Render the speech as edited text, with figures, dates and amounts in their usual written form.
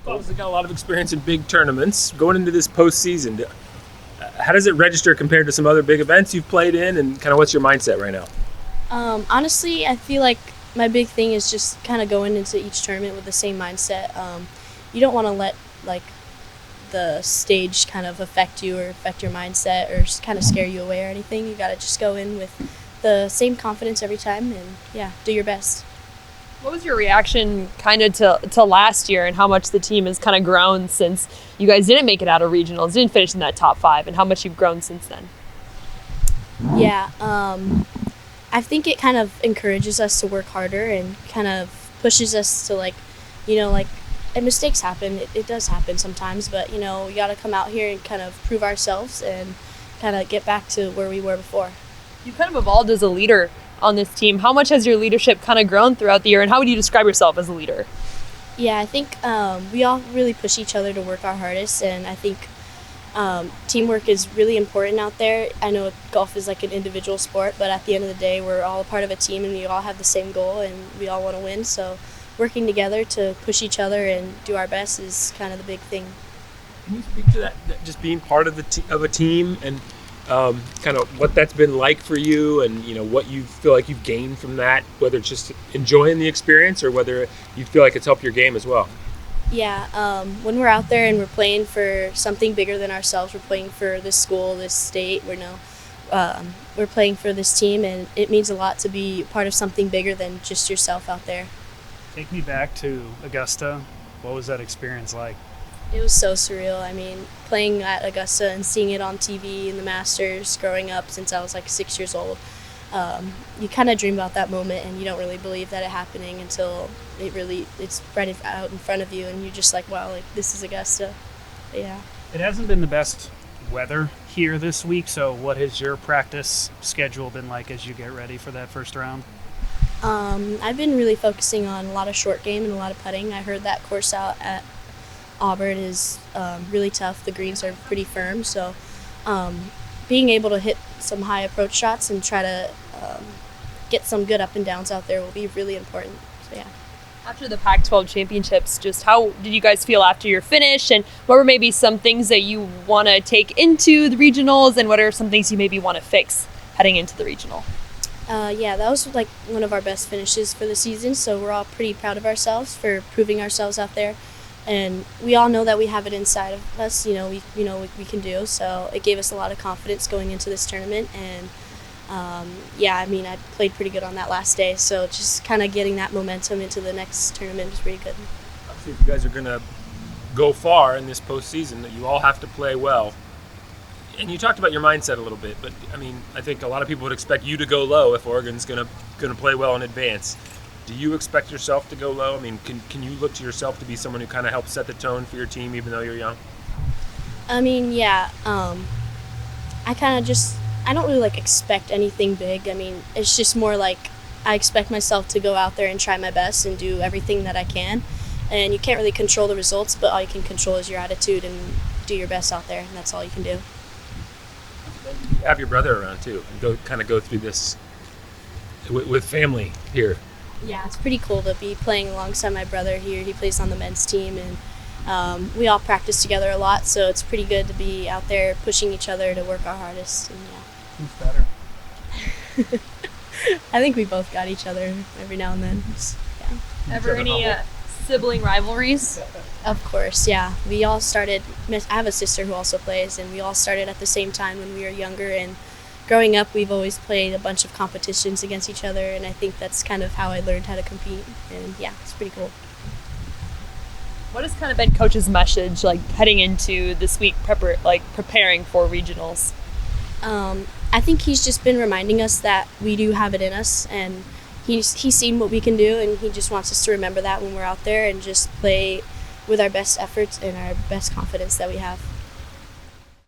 Obviously got a lot of experience in big tournaments. Going into this postseason, how does it register compared to some other big events you've played in, and kind of what's your mindset right now? Honestly, I feel like my big thing is just kind of going into each tournament with the same mindset. You don't want to let like the stage kind of affect you or affect your mindset or just kind of scare you away or anything. You got to just go in with the same confidence every time and yeah, do your best. What was your reaction kind of to last year and how much the team has kind of grown since you guys didn't make it out of regionals, didn't finish in that top 5, and how much you've grown since then? Yeah, I think it kind of encourages us to work harder and kind of pushes us to like, and mistakes happen. It does happen sometimes, but we got to come out here and kind of prove ourselves and kind of get back to where we were before. You kind of evolved as a leader on this team. How much has your leadership kind of grown throughout the year, and how would you describe yourself as a leader? Yeah, I think we all really push each other to work our hardest, and I think teamwork is really important out there. I know golf is like an individual sport, but at the end of the day, we're all a part of a team, and we all have the same goal, and we all want to win. So working together to push each other and do our best is kind of the big thing. Can you speak to that just being part of a team and kind of what that's been like for you, and what you feel like you've gained from that, whether it's just enjoying the experience or whether you feel like it's helped your game as well? Yeah, when we're out there and we're playing for something bigger than ourselves, we're playing for this school, this state, we're playing for this team, and it means a lot to be part of something bigger than just yourself out there. Take me back to Augusta. What was that experience like? It was so surreal. I mean, playing at Augusta and seeing it on TV in the Masters, growing up since I was like 6 years old, you kind of dream about that moment, and you don't really believe that it happening until it's right out in front of you, and you're just like, wow, like this is Augusta. But yeah. It hasn't been the best weather here this week, so what has your practice schedule been like as you get ready for that first round? I've been really focusing on a lot of short game and a lot of putting. I heard that course out at Auburn is really tough. The greens are pretty firm, so being able to hit some high approach shots and try to get some good up and downs out there will be really important. So yeah. After the Pac-12 championships, just how did you guys feel after your finish, and what were maybe some things that you want to take into the regionals, and what are some things you maybe want to fix heading into the regional? Yeah, that was like one of our best finishes for the season, so we're all pretty proud of ourselves for proving ourselves out there. And we all know that we have it inside of us, we can do. So it gave us a lot of confidence going into this tournament. And I played pretty good on that last day. So just kind of getting that momentum into the next tournament was pretty good. Obviously, if you guys are going to go far in this postseason, that you all have to play well. And you talked about your mindset a little bit, but I think a lot of people would expect you to go low if Oregon's going to play well in advance. Do you expect yourself to go low? Can you look to yourself to be someone who kind of helps set the tone for your team even though you're young? Yeah. I don't really expect anything big. It's just more like I expect myself to go out there and try my best and do everything that I can. And you can't really control the results, but all you can control is your attitude and do your best out there, and that's all you can do. You have your brother around too, and go through this with family here. Yeah, it's pretty cool to be playing alongside my brother here. He plays on the men's team, and we all practice together a lot, so it's pretty good to be out there pushing each other to work our hardest. And yeah. Who's better? I think we both got each other every now and then. Yeah. Ever any sibling rivalries? Of course, yeah. We all started. I have a sister who also plays, and we all started at the same time when we were younger. And growing up, we've always played a bunch of competitions against each other, and I think that's kind of how I learned how to compete. And yeah, it's pretty cool. What has kind of been Coach's message heading into this week, preparing for regionals? I think he's just been reminding us that we do have it in us, and he's seen what we can do, and he just wants us to remember that when we're out there and just play with our best efforts and our best confidence that we have.